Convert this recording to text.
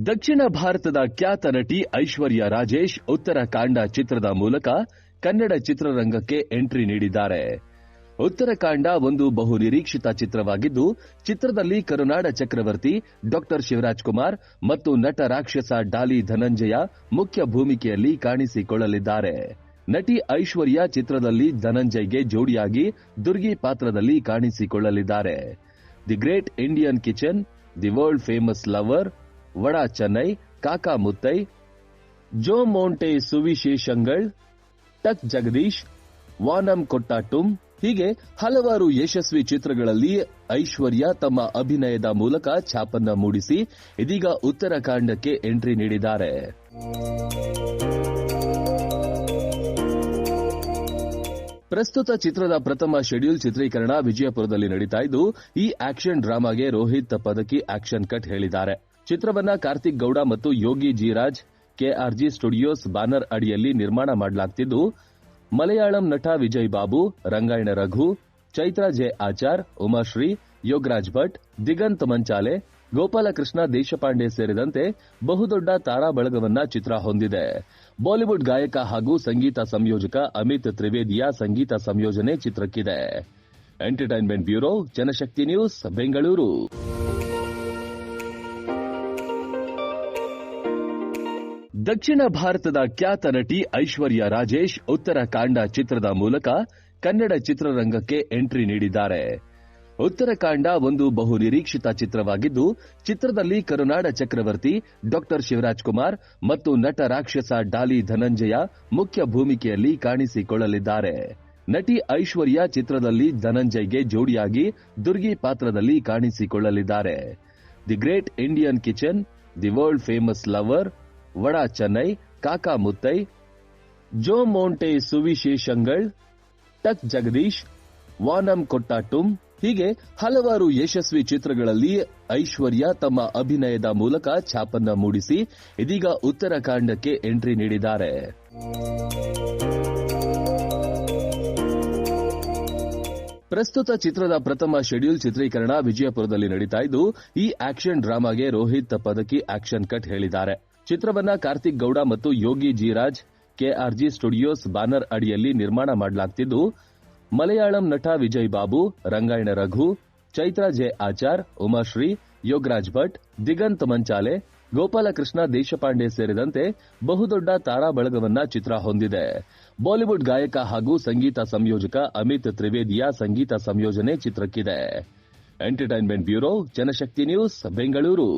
ದಕ್ಷಿಣ ಭಾರತದ ಖ್ಯಾತ ನಟಿ ಐಶ್ವರ್ಯ ರಾಜೇಶ್ ಉತ್ತರಾಖಂಡ ಚಿತ್ರದ ಮೂಲಕ ಕನ್ನಡ ಚಿತ್ರರಂಗಕ್ಕೆ ಎಂಟ್ರಿ ನೀಡಿದ್ದಾರೆ. ಉತ್ತರಾಖಂಡ ಒಂದು ಬಹು ನಿರೀಕ್ಷಿತ ಚಿತ್ರವಾಗಿದ್ದು, ಚಿತ್ರದಲ್ಲಿ ಕರುನಾಡ ಚಕ್ರವರ್ತಿ ಡಾ ಶಿವರಾಜ್ ಕುಮಾರ್ ಮತ್ತು ನಟ ರಾಕ್ಷಸ ಡಾಲಿ ಧನಂಜಯ ಮುಖ್ಯ ಭೂಮಿಕೆಯಲ್ಲಿ ಕಾಣಿಸಿಕೊಳ್ಳಲಿದ್ದಾರೆ. ನಟಿ ಐಶ್ವರ್ಯ ಚಿತ್ರದಲ್ಲಿ ಧನಂಜಯ್ಗೆ ಜೋಡಿಯಾಗಿ ದುರ್ಗಿ ಪಾತ್ರದಲ್ಲಿ ಕಾಣಿಸಿಕೊಳ್ಳಲಿದ್ದಾರೆ. The great Indian kitchen, the world famous lover, Vada Chennai, Kaaka Muttai, Joe Monte ಸುವಿಶೇಷಂಗಳ್, ಟಕ್ ಜಗದೀಶ್, ವಾನಂ ಕೊಟ್ಟಾಟುಂ ಹೀಗೆ ಹಲವಾರು ಯಶಸ್ವಿ ಚಿತ್ರಗಳಲ್ಲಿ ಐಶ್ವರ್ಯ ತಮ್ಮ ಅಭಿನಯದ ಮೂಲಕ ಛಾಪನ್ನ ಮೂಡಿಸಿ ಇದೀಗ ಉತ್ತರಾಖಂಡಕ್ಕೆ ಎಂಟ್ರಿ ನೀಡಿದ್ದಾರೆ. ಪ್ರಸ್ತುತ ಚಿತ್ರದ ಪ್ರಥಮ ಶೆಡ್ಯೂಲ್ ಚಿತ್ರೀಕರಣ ವಿಜಯಪುರದಲ್ಲಿ ನಡೀತಾ ಇದ್ದು, ಈ ಆಕ್ಷನ್ ಡ್ರಾಮಾಗೆ ರೋಹಿತ್ ಪದಕಿ ಆಕ್ಷನ್ ಕಟ್ ಹೇಳಿದ್ದಾರೆ. ಚಿತ್ರವನ್ನ ಕಾರ್ತಿಕ್ ಗೌಡ ಮತ್ತು Yogi G Raj KRG studios banner ಅಡಿಯಲ್ಲಿ ನಿರ್ಮಾಣ ಮಾಡಲಾಗುತ್ತಿದ್ದು, ಮಲಯಾಳಂ ನಟ ವಿಜಯ್ ಬಾಬು, ರಂಗಾಯಣ ರಘು, ಚೈತ್ರ ಜೆ ಆಚಾರ್, ಉಮಾಶ್ರೀ, ಯೋಗರಾಜ್ ಭಟ್, ದಿಗಂತ್ ಮಂಚಾಲೆ, ಗೋಪಾಲಕೃಷ್ಣ ದೇಶಪಾಂಡೆ ಸೇರಿದಂತೆ ಬಹುದೊಡ್ಡ ತಾರಾ ಬಳಗವನ್ನ ಚಿತ್ರ ಹೊಂದಿದೆ. ಬಾಲಿವುಡ್ ಗಾಯಕ ಹಾಗೂ ಸಂಗೀತ ಸಂಯೋಜಕ ಅಮಿತ್ ತ್ರಿವೇದಿಯ ಸಂಗೀತ ಸಂಯೋಜನೆ ಚಿತ್ರಕ್ಕಿದೆ. ಎಂಟರ್ಟೈನ್ಮೆಂಟ್ ಬ್ಯೂರೋ, ಜನಶಕ್ತಿ ನ್ಯೂಸ್, ಬೆಂಗಳೂರು. ದಕ್ಷಿಣ ಭಾರತದ ಖ್ಯಾತ ನಟಿ ಐಶ್ವರ್ಯ ರಾಜೇಶ್ ಉತ್ತರಾಖಂಡ ಚಿತ್ರದ ಮೂಲಕ ಕನ್ನಡ ಚಿತ್ರರಂಗಕ್ಕೆ ಎಂಟ್ರಿ ನೀಡಿದ್ದಾರೆ. ಉತ್ತರಾಖಂಡ ಒಂದು ಬಹು ನಿರೀಕ್ಷಿತ ಚಿತ್ರವಾಗಿದ್ದು, ಚಿತ್ರದಲ್ಲಿ ಕರುನಾಡ ಚಕ್ರವರ್ತಿ ಡಾ ಶಿವರಾಜ್ ಕುಮಾರ್ ಮತ್ತು ನಟ ರಾಕ್ಷಸ ಡಾಲಿ ಧನಂಜಯ ಮುಖ್ಯ ಭೂಮಿಕೆಯಲ್ಲಿ ಕಾಣಿಸಿಕೊಳ್ಳಲಿದ್ದಾರೆ. ನಟಿ ಐಶ್ವರ್ಯ ಚಿತ್ರದಲ್ಲಿ ಧನಂಜಯ್ಗೆ ಜೋಡಿಯಾಗಿ ದುರ್ಗಿ ಪಾತ್ರದಲ್ಲಿ ಕಾಣಿಸಿಕೊಳ್ಳಲಿದ್ದಾರೆ. The great Indian kitchen, the world famous lover, Vada Chennai, Kaaka Muttai, Joe Monte ಸುವಿಶೇಷಂಗಳ್, ಟಕ್ ಜಗದೀಶ್, ವಾನಂ ಕೊಟ್ಟಾಟುಂ ಹೀಗೆ ಹಲವಾರು ಯಶಸ್ವಿ ಚಿತ್ರಗಳಲ್ಲಿ ಐಶ್ವರ್ಯ ತಮ್ಮ ಅಭಿನಯದ ಮೂಲಕ ಛಾಪನ್ನ ಮೂಡಿಸಿ ಇದೀಗ ಉತ್ತರಾಖಂಡಕ್ಕೆ ಎಂಟ್ರಿ ನೀಡಿದ್ದಾರೆ. ಪ್ರಸ್ತುತ ಚಿತ್ರದ ಪ್ರಥಮ ಶೆಡ್ಯೂಲ್ ಚಿತ್ರೀಕರಣ ವಿಜಯಪುರದಲ್ಲಿ ನಡೀತಾ ಇದ್ದು, ಈ ಆಕ್ಷನ್ ಡ್ರಾಮಾಗೆ ರೋಹಿತ್ ಪದಕಿ ಆಕ್ಷನ್ ಕಟ್ ಹೇಳಿದ್ದಾರೆ. ಚಿತ್ರವನ್ನ ಕಾರ್ತಿಕ್ ಗೌಡ ಮತ್ತು Yogi G Raj KRG studios banner ಅಡಿಯಲ್ಲಿ ನಿರ್ಮಾಣ ಮಾಡಲಾಗುತ್ತಿದ್ದು, ಮಲಯಾಳಂ ನಟ ವಿಜಯ್ ಬಾಬು, ರಂಗಾಯಣ ರಘು, ಚೈತ್ರ ಜೆ ಆಚಾರ್, ಉಮಾಶ್ರೀ, ಯೋಗರಾಜ್ ಭಟ್, ದಿಗಂತ್ ಮಂಚಾಲೆ, ಗೋಪಾಲಕೃಷ್ಣ ದೇಶಪಾಂಡೆ ಸೇರಿದಂತೆ ಬಹುದೊಡ್ಡ ತಾರಾ ಬಳಗವನ್ನ ಚಿತ್ರ ಹೊಂದಿದೆ. ಬಾಲಿವುಡ್ ಗಾಯಕ ಹಾಗೂ ಸಂಗೀತ ಸಂಯೋಜಕ ಅಮಿತ್ ತ್ರಿವೇದಿಯ ಸಂಗೀತ ಸಂಯೋಜನೆ ಚಿತ್ರಕ್ಕಿದೆ. ಎಂಟರ್ಟೈನ್ಮೆಂಟ್ ಬ್ಯೂರೋ, ಜನಶಕ್ತಿ ನ್ಯೂಸ್, ಬೆಂಗಳೂರು.